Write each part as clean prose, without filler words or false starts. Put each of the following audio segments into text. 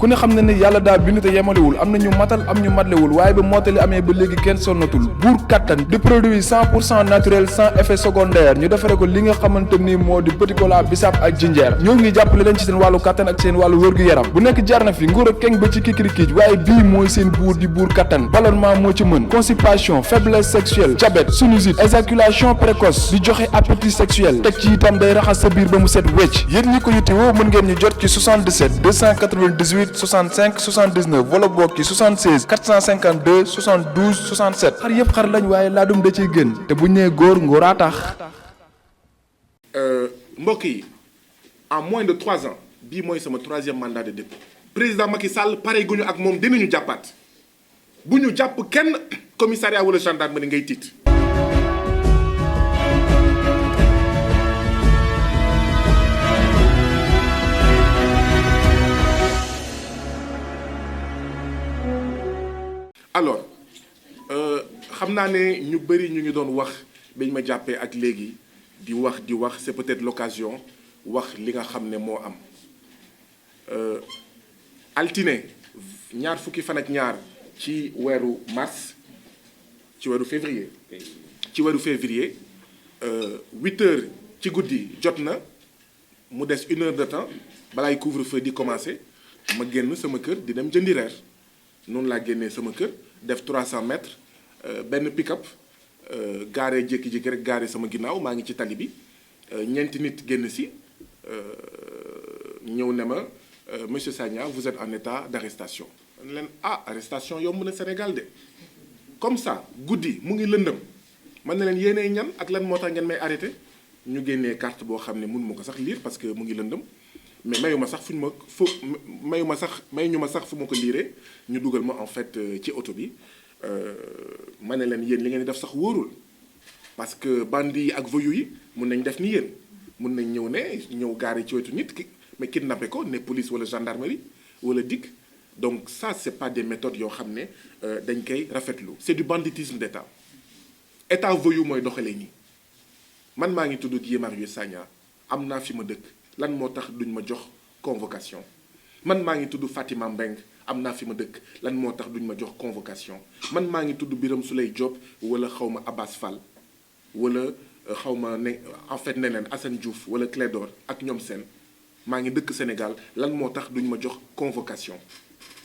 ku ne xam ne ne yàlla daa bind te yemalewul am na ñu matal am ñu matlewul waaye ba mottali amee ba léegi kenn sonnatul buur kattan di produit 100% naturel sans effet secondaire ñu defare ko li nga xamante ni moo di petit cola bisaab ak jinjeer ñoo ngi jàppale leen ci seen wàllu kattan ak seen wàllu wërgu-yaram bu nekk jar na fi nguur ak keng ba ci kikirikiij waaye bii mooy seen buur di buur kattan ballonnement moo ci mën constipation faiblesse sexuelle diabète sinusite éjaculation précoce di joxe appétit sexuel teg ci itam day raxas sa biir ba mu set wecc yéen ñi ko yittewoo mën ngeen ñu jot ci 77 298 65 79 wala boog ci 76 452 72 67 xar yëpp xar lañ waaye laadum da ciy gën te bu ñu nee góor ngóoraa tax. mbokk yi en moins de 3 ans bii mooy sama 3e mandat de dépôt président Macky Sall pare guñu ak moom dinañu jàppaat bu ñu jàpp kenn commissariat wala gendarmerie ngay tiit. alors xam naa ne ñu bëri ñu ngi doon wax bañ ma jàppee ak léegi di wax c'est peut-être l'occasion wax li nga xam ne moo am altine ñaar fukki fan ak ñaar ci weeru mars ci weeru février 8 heures ci guddi jot na mu des 1 heure de temps balaay couvre-feu di commencer ma génn sama kër di dem jëndi reer noonu laa génnee sama kër def 300 mètres benn pick-up gaare jékki-jékki rek gaare sama ginnaaw maa ngi ci tali bi ñeenti nit génn si ñëw ne ma monsieur Sagna vous êtes en état d'arrestation man leen arrestation yomb na Sénégal de comme ça guddi mu ngi lëndëm man ne leen yéenay ñan ak lan moo tax ngeen may arrêté ñu génnee carte boo xam ne mun ma ko sax lire parce que mu ngi lëndëm mais mayu ma sax fu ñu ma fu ma ko liiree ñu dugal ma en fait ci oto bi ma ne leen yéen li ngeen di def sax wóorul parce que bandits yi ak voyous yi mun nañ def ni yéen mun nañ ñëw gaari ci wetu nit ki mais kidnappé ko ne police wala gendarmerie wala DIC donc ça c'est pas des méthodes yoo xam ne dañ koy rafetlu c'est du banditisme d'état état voyou mooy doxalee nii man maa ngi tudd Guy Marius Sagna am naa fi ma dëkk lan moo tax duñ ma jox convocation man maa ngi tudd Fatima Mbeng am naa fi ma dëkk lan moo tax duñ ma jox convocation man maa ngi tudd Birame Souleye Diop wala xawma Abbas Fall wala xawma ne en fait neneen Assane Diouf wala Clédor ak ñoom seen maa ngi dëkk Sénégal lan moo tax duñ ma jox convocation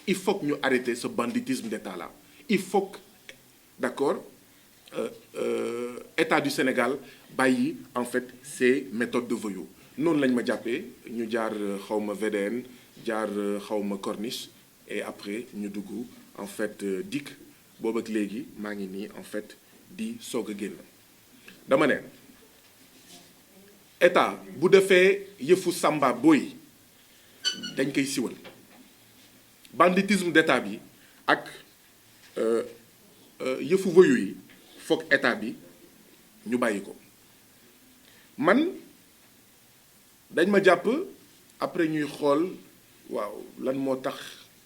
il faut que ñu arrêter ce banditisme d'état là il faut que d'accord état du Sénégal bàyyi en fait ces méthodes de voyous noonu lañ ma jàppee ñu jaar xawma VDN jaar xawma Corniche et après ñu dugg en fait DIC boobu ak léegi maa ngi nii en fait di soog a génn dama ne état bu defee yëfu samba boy dañ koy siwal banditisme d'état bi ak yëfu voyou yi foog état bi ñu bàyyi ko man dañ ma jàpp après ñuy xool waaw lan moo tax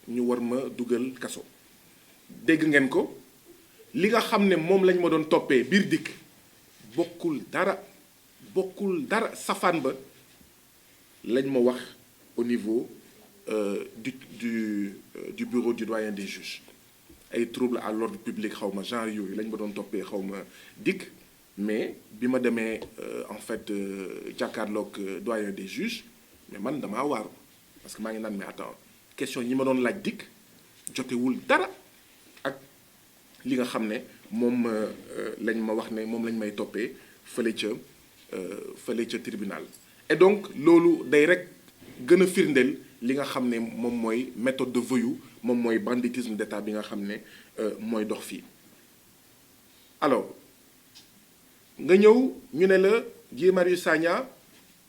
ñu war ma dugal kaso dégg ngeen ko li nga xam ne moom lañ ma doon toppee biir DIC bokkul dara safaan ba lañ ma wax au niveau du bureau du doyen des juges ay troubles à l'ordre public xaw ma genre yooyu lañ ma doon toppee xaw ma DIC mais bi ma demee en fait jàkkaarloog doyen des juges mais man damaa waaru parce que maa ngi naan mais attends question yi ma doon laaj DIC jotewul dara ak li nga xam ne moom lañ ma wax ne moom lañ may toppee fële ca tribunal et donc loolu day rek gën a firndeel li nga xam ne moom mooy méthode de voyou moom mooy banditisme d'état bi nga xam ne mooy dox fii alors nga ñëw ñu ne la Guy Marius Sagna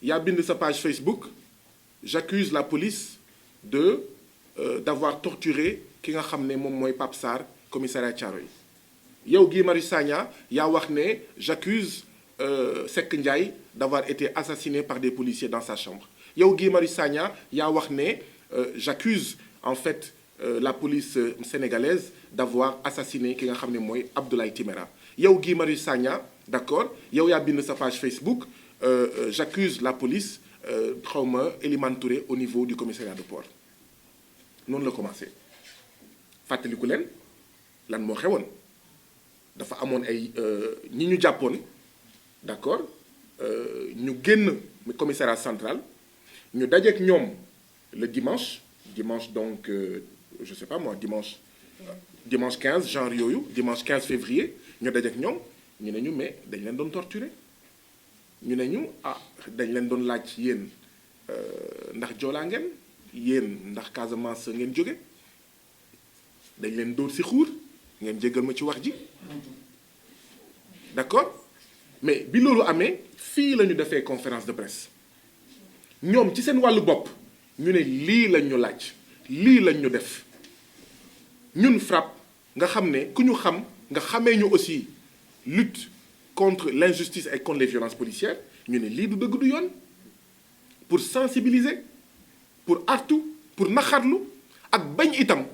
yaa bind sa page Facebook j'accuse la police d'avoir torturé ki nga xam ne moom mooy Pape Sarr commissariat Thiaroye yow Guy Marius Sagna yaa wax ne j'accuse Seck Ndiaye d'avoir été assassiné par des policiers dans sa chambre yow Guy Marius Sagna yaa wax ne j'accuse en fait la police sénégalaise d'avoir assassiné ki nga xam ne mooy Abdoulaye Timéra yow Guy Marius Sagna d'accord yow yaa bind sa page Facebook j'accuse la police xawma Elimane Touré au niveau du commissariat de port noonu la commencé fàttaliku leen lan moo xewoon dafa amoon ay ñi ñu jàppoon d'accord ñu génn commissariat central ñu dajeek ñoom le dimanche donc je sais pas moi dimanche 15 genre yooyu dimanche 15 février ñu dajeek ñoom ñu ne ñu mais dañ leen doon torturer ñu ne ñu dañ leen doon laaj yéen ndax joolaa ngeen yéen ndax Casamance ngeen jóge dañ leen dóor ci xuur ngeen jéggal ma ci wax ji d'accord mais bi loolu amee fii la ñu defee conférence de presse ñoom ci seen wàllu bopp ñu ne lii lañ ñu laaj lii lañ ñu def ñun FRAPP nga xam ne ku ñu xam nga xamee ñu aussi lutte contre l'injustice et contre les violences policières ñu ne lii du dëgg du yoon pour sensibiliser pour artu pour naxarlu ak bañ itam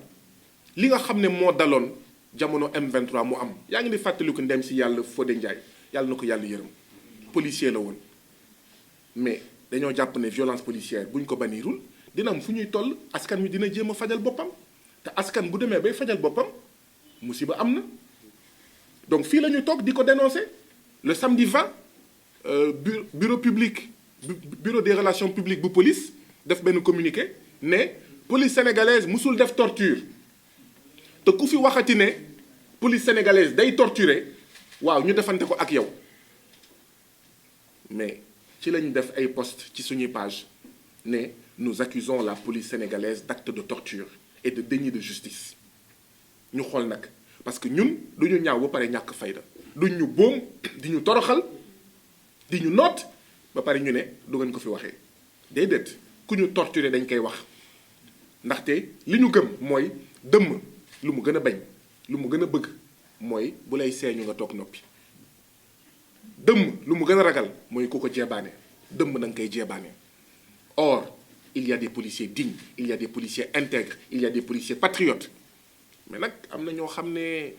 li nga xam ne moo daloon jamono M23 mu am yaa ngi di fàttaliku ndem si yàlla Fodé Ndiaye yàlla na ko yàlla yërëm policier la woon mais dañoo jàpp ne violence policière bu ñu ko bannirul dina am fu ñuy toll askan wi dina jéem a fajal boppam te askan bu demee bay fajal boppam musiba am na donc fii la ñu toog di ko dénoncer le samedi 20 bureau des relations publiques bu police def benn communiqué ne police sénégalaise musul def torture te ku fi waxati ne police sénégalaise day torturer waaw ñu defante ko ak yow mais ci lañu def ay post ci suñuy page ne nous accusons la police sénégalaise d'actes de torture et de déni de justice ñu xool nag parce que ñun du ñu ñaaw ba pare ñàkk fayda duñ ñu boom di ñu toroxal di ñu noot ba pare ñu ne du ngeen ko fi waxee déedéet ku ñu torturer dañ koy wax ndaxte li ñu gëm mooy dëmm lu mu gën a bañ lu mu gën a bëgg mooy bu lay seeñu nga toog noppi dëmm lu mu gën a ragal mooy ku ko jeebaane dëmm na nga koy jeebaane or il y a des policiers dignes il y a des policiers intègres il y a des policiers patriotes mais nag am na ñoo xam ne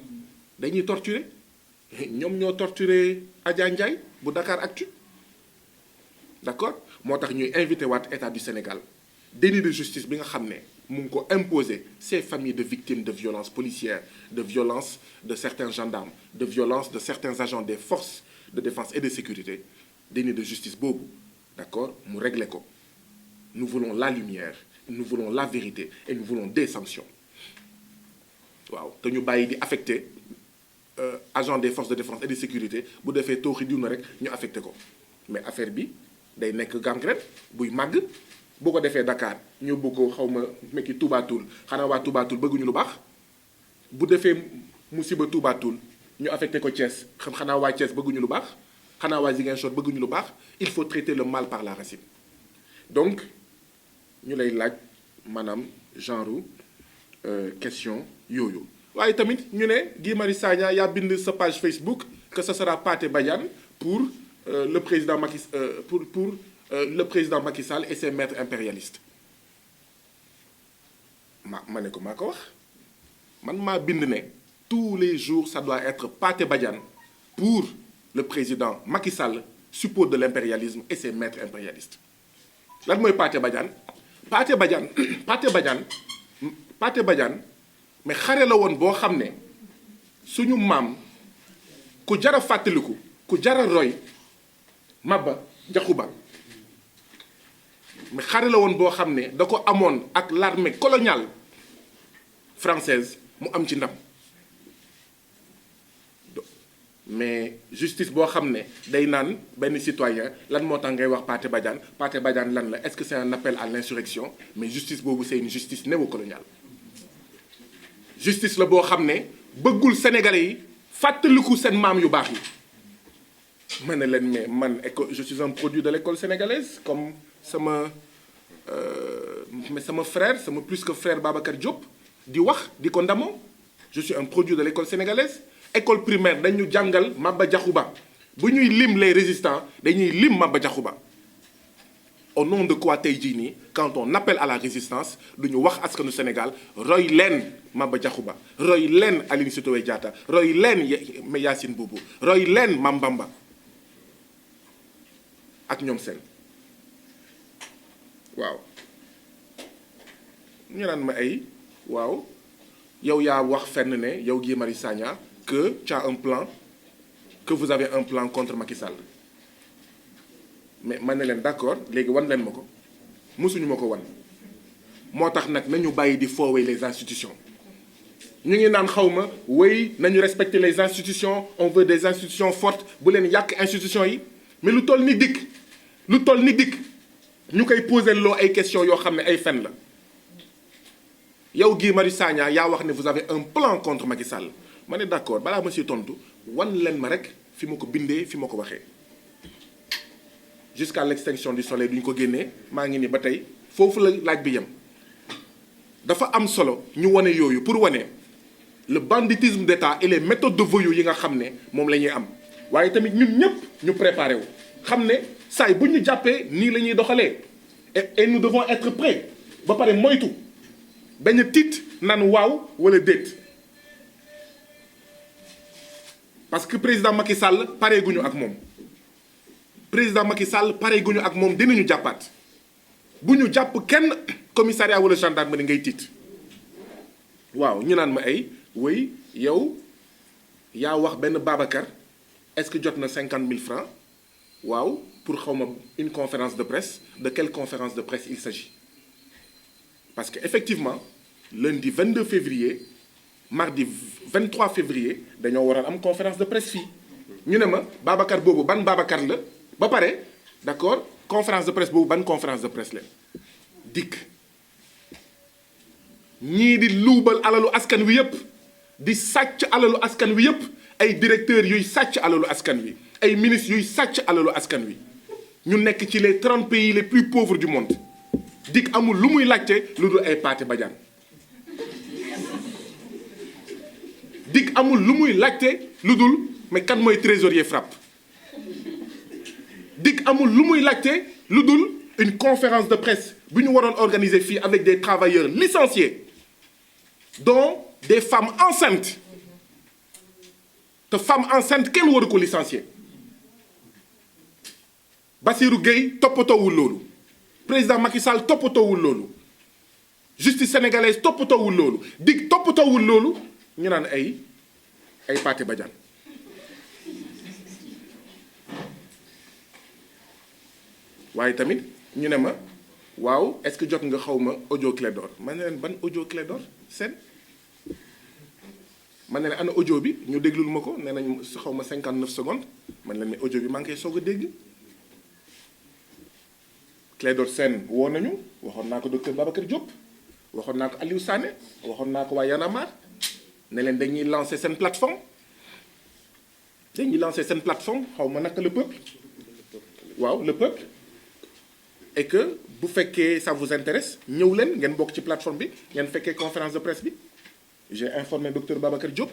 dañuy torturer ñoom ñoo torturer Adja Ndiaye bu Dakaractu d'accord moo tax ñuy invité waat état du Sénégal déni de justice bi nga xam ne mu ngi ko imposer ces familles de victimes de violences policières de violences de certains gendarmes de violences de certains agents des forces de défense et de sécurité déni de justice boobu d'accord mu régler ko nous voulons la lumière nous voulons la vérité et nous voulons des sanctions waaw te ñu bàyyi di affecté agent des forces de défense et de sécurité bu defee tooxi diw na rek ñu affecté ko mais affaire bi day nekk gangrène buy màgg boo ko defee Dakar ñu bëgg ko xaw ma mekki Toubatoul xanaa waa Toubatoul bëgguñu lu baax bu defee musiba Toubatoul ñu affecté ko Thiès xanaa waa Thiès bëgguñu lu baax xanaa waa Ziguinchor bëgguñu lu baax il faut traiter le mal par la racine donc ñu lay laaj maanaam genre question yooyu waaye tamit ñu ne Guy Marius Sagna yaa bind sa page Facebook que ce sera Pathé Badiane pour le président le président Macky Sall et ses maîtres impérialistes ma ne ko maa ko wax man maa bind ne tous les jours ça doit être Pathé Badiane pour le président Macky Sall suppôt de l'impérialisme et ses maîtres impérialistes lan mooy Pathé Badiane Pathé Badiane mais xare la woon boo xam ne suñu maam ku jara fàttaliku ku jara roy Maba Jaxu Ba mais xare la woon boo xam ne da ko amoon ak l'armée coloniale française mu am ci ndam mais justice boo xam ne day naan benn citoyen lan moo tax ngay wax Pathé Badiane lan la est-ce que c'est un appel à l'insurrection mais justice boobu c'est une justice néocoloniale justice la boo xam ne bëggul sénégalais yi fàttaliku seen maam yu baax yi ma ne leen mais man je suis un produit de l'école sénégalaise comme sama frère sama plus que frère Babacar Diop di wax di ko ndamoo je suis un produit de l'école sénégalaise école primaire dañu jàngal Maba Diakhou Ba bu ñuy lim les résistants dañuy lim Maba Diakhou Ba au nom de quoi tey jii nii quand on appelle à la résistance du ñu wax askanu Sénégal roy leen Maba Diakhou Ba roy leen Aline Sitoé Diatta roy leen Yacine Boubou roy leen Mame Bamba ak ñoom seen waaw ñu naan ma ay waaw yow yaa wax fenn ne yow Guy Marius Sagna que tu as un plan que vous avez un plan contre Macky Sall mais man ne leen d'accord léegi wan leen ma ko mësuñu ma ko wan moo tax nag nañu bàyyi di foowee les institutions ñu ngi naan xaw ma oui nañu respecter les institutions on veut des institutions fortes bu leen yàq institutions yi mais lu toll ni dikk ñu koy poser loo ay questions yoo xam ne ay fen la yow Guy Marius Sagna yaa wax ne vous avez un plan contre Macky Sall ma ne d'accord balaa ma si tontu wan leen ma rek fi ma ko bindee fi ma ko waxee jusqu'à l'extinction du soleil duñ ko génnee maa ngi ni ba tey foofu la laaj bi yem dafa am solo ñu wane yooyu pour wane le banditisme d'État et les méthodes de voyous yi nga xam ne moom la ñuy am waaye tamit ñun ñëpp ñu préparé wu xam ne saay bu ñu jàppee nii la ñuy doxalee et nous devons être prêts ba pare moytu bañ a tiit naan waaw wala déet parce que président Macky Sall pare guñu ak moom président Macky Sall pare guñu ak moom dinañu jàppaat bu ñu jàpp kenn commissariat wala gendarmerie ngay tiit waaw ñu naan ma ay oui yow yaa wax benn Babacar est-ce que jot na 50 000 francs waaw pour xawma une conférence de presse de quelle conférence de presse il s'agit parce que effectivement lundi 22 février mardi 23 février dañoo waroon am conférence de presse fii ñu ne ma Babacar boobu ban Babacar la ba pare d'accord conférence de presse boobu ban conférence de presse la dikk ñii di luubal alalu askan wi yépp di sàcc alalu askan wi yépp ay directeurs yuy sàcc alalu askan wi ay ministres yuy sàcc alalu askan wi ñu nekk ci les 30 pays les plus pauvres du monde dikk amul lu muy laajte lu dul ay Pathé Badiane dikk amul lu muy laajte lu dul mais kan mooy trésorier FRAPP dikk amul lu muy laajte lu dul une conférence de presse bu ñu waroon organiser fii avec des travailleurs licenciés dont des femmes enceintes te femme enceinte kenn waru ko licencier Bassirou Gueye toppatoowul loolu président Macky Sall toppatoowul loolu justice sénégalaise toppatoowul loolu dikk toppatoowul loolu ñu naan ay Pathé Badiane waaye tamit ñu ne ma waaw est-ce que jot nga xaw ma audio Clédor ma ne leen ban audio Clédor seen man ne leen ana audio bi ñu déglul ma ko nee nañ xaw ma 59 secondes man leen mais audio bi maa ngi koy soog a dégg Clédor Sène woo nañu waxoon naa ko docteur Babacar Diop waxoon naa ko Aliou Sané waxoon naa ko waa Y'en a marre ne leen dañuy lancer seen plateforme xaw ma naka le peuple waaw le peuple et que bu fekkee ça vous intéresse ñëw leen ngeen bokk ci plateforme bi ngeen fekkee conférence de presse bi j'ai informé docteur Babacar Diop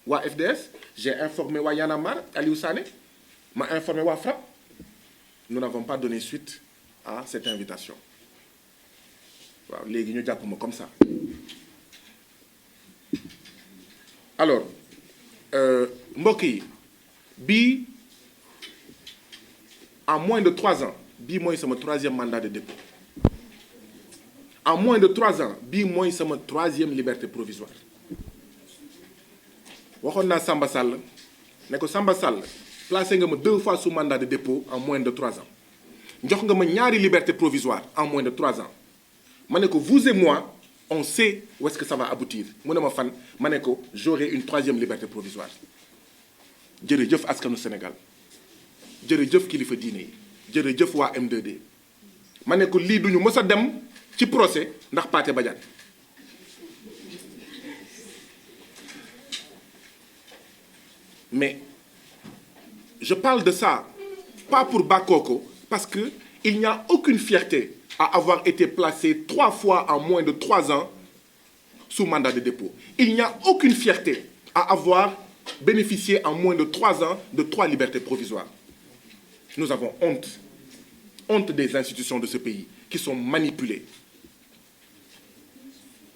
waa FDS j'ai informé waa Y'en a marre Aliou Sané ma informé waa FRAPP nous n'avons pas donné suite à cette invitation waaw léegi ñu jàpp ma comme ça alors mbokk yi bii en moins de 3 ans bii mooy sama 3e mandat de dépôt en moins de 3 ans bii mooy sama 3e liberté provisoire waxoon naa Samba Sall ne ko Samba Sall placé nga ma 2 fois sous mandat de dépôt en moins de 3 ans jox nga ma ñaari liberté provisoire en moins de 3 ans ma ne ko vous et moi on sait où est-ce que ça va aboutir mu ne ma fan ma ne ko j'aurai une 3e liberté provisoire jërëjëf askanu Sénégal jërëjëf kilifa diine yi jërëjëf waa M2D ma ne ko lii duñu mës a dem ci procès ndax Pathé Badiane mais je parle de ça pas pour bàkkoo ko parce que il n'y a aucune fierté à avoir été placé 3 fois en moins de 3 ans sous mandat de dépôt. Il n'y a aucune fierté à avoir bénéficié en moins de 3 ans de 3 libertés provisoires. Nous avons honte. Honte des institutions de ce pays qui sont manipulées.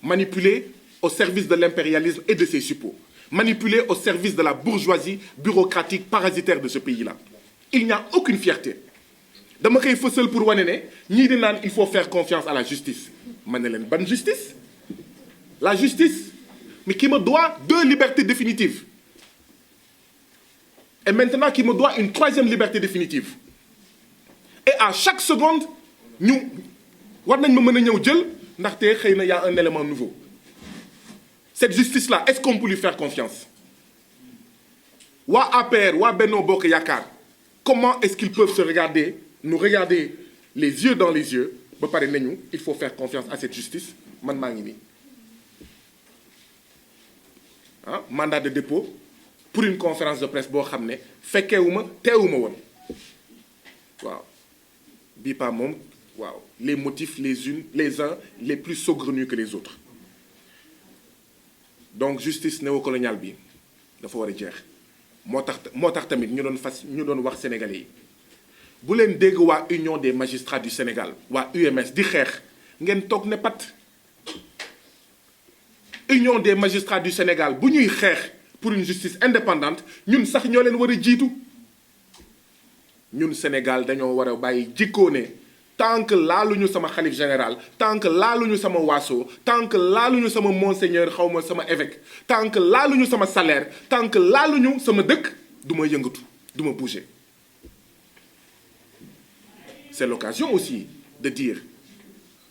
Manipulées au service de l'impérialisme et de ses suppôts. Manipulées au service de la bourgeoisie bureaucratique parasitaire de ce pays-là. Il n'y a aucune fierté. dama koy fësal pour wane ne ñii di naan il faut faire confiance à la justice ma ne leen ban justice la justice mais qui me doit 2 libertés définitives et maintenant qui me doit une 3e liberté définitive et à chaque seconde ñu war nañ ma mën a ñëw jël ndaxte xëy na y a un élément nouveau cette justice là est-ce qu'on peut lui faire confiance waa APR waa Benno Bokk Yaakaar comment est-ce qu'ils peuvent nous regarder les yeux dans les yeux ba pare nañu il faut faire confiance à cette justice man maa ngi nii mandat de dépôt pour une conférence de presse boo xam ne fekkeewuma teewuma woon waaw bii pas moom waaw les motifs les uns les plus saugrenus que les autres donc justice néocoloniale bi dafa war a jeex moo tax tamit ñu doon wax sénégalais yi bu leen dégg waa union des magistrats du Sénégal waa UMS di xeex ngeen toog ne pat union des magistrats du Sénégal bu ñuy xeex pour une justice indépendante ñun sax ñoo leen war a jiitu ñun Sénégal dañoo war a bàyyi jikkoo ne tant que laaluñu sama xalif général tant que laaluñu sama waaso tant que laaluñu sama monseigneur xawma sama évêque tant que laaluñu sama salaire tant que laaluñu sama dëkk du ma yëngatu du ma bouger. C'est l'occasion aussi de dire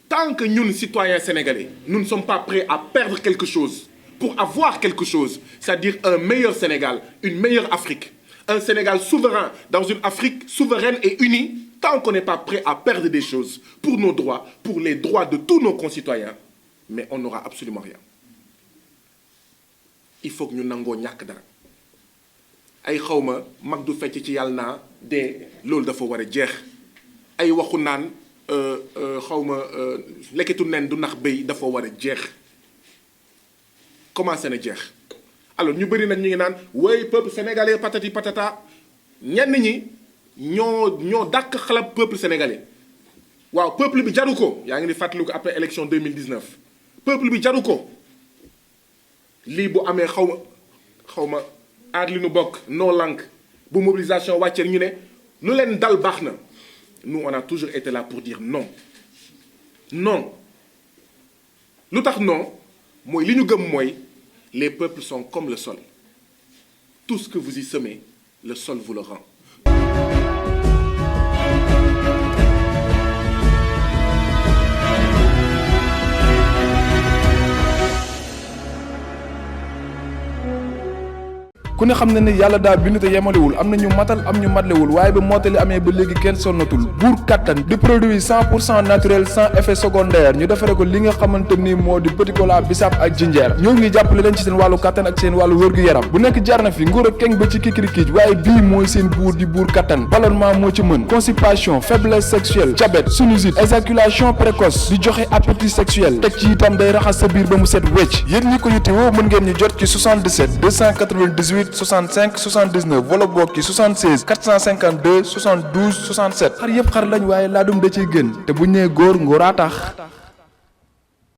tant que ñun citoyens sénégalais nous ne sommes pas prêts à perdre quelque chose pour avoir quelque chose, c'est-à-dire un meilleur Sénégal, une meilleure Afrique, un Sénégal souverain dans une Afrique souveraine et unie, tant qu'on n'est pas prêt à perdre des choses pour nos droits, pour les droits de tous nos concitoyens, mais on n'aura absolument rien. Il faut que ñu nangoo ñàkk dara ay xawma mag du fecc ci yàlla naa de loolu dafa war a jeex ay waxu naan xawma lekketu nen du nax béy dafa war a jeex commencé na jeex alors ñu bëri nag ñu ngi naan way peuple sénégalais patati patata ñenn ñi ñoo dàq xalab peuple sénégalais waaw peuple bi jaru ko yaa ngi ni fàttali ko après élection 2019 peuple bi jaru ko lii bu amee xawma aar li nu bokk noo lank bu mobilisation wàccee ñu ne lu leen dal baax na nous on a toujours été là pour dire non non lu tax non mooy li ñu gëm mooy les peuples sont comme le sol tout ce que vous y semez le sol vous le rend. ku ne xam na ne yàlla daa bind te yemalewul am na ñu matal am ñu matlewul waaye ba mottali amee ba léegi kenn sonnatul buur kattan di produit 100% naturel sans effet secondaire ñu defare ko li nga xamante ni moo di petit cola bisaab ak jinjeer ñoo ngi jàppale leen ci seen wàllu kattan ak seen wàllu wërgu-yaram bu nekk jar na fi nguur ak keng ba ci kikirikiij waaye bii mooy seen buur di buur kattan ballonnement moo ci mën constipation faiblesse sexuelle diabète sinusite éjaculation précoce di joxe appétit sexuel teg ci itam day raxas sa biir ba mu set wecc yéen ñi ko yittewoo mën ngeen ñu jot ci 77 298 65 79 wala boog ci 76 452 72 67 xar yëpp xar lañ waaye laadum da ciy gën te bu ñu nee góor ngóoraa tax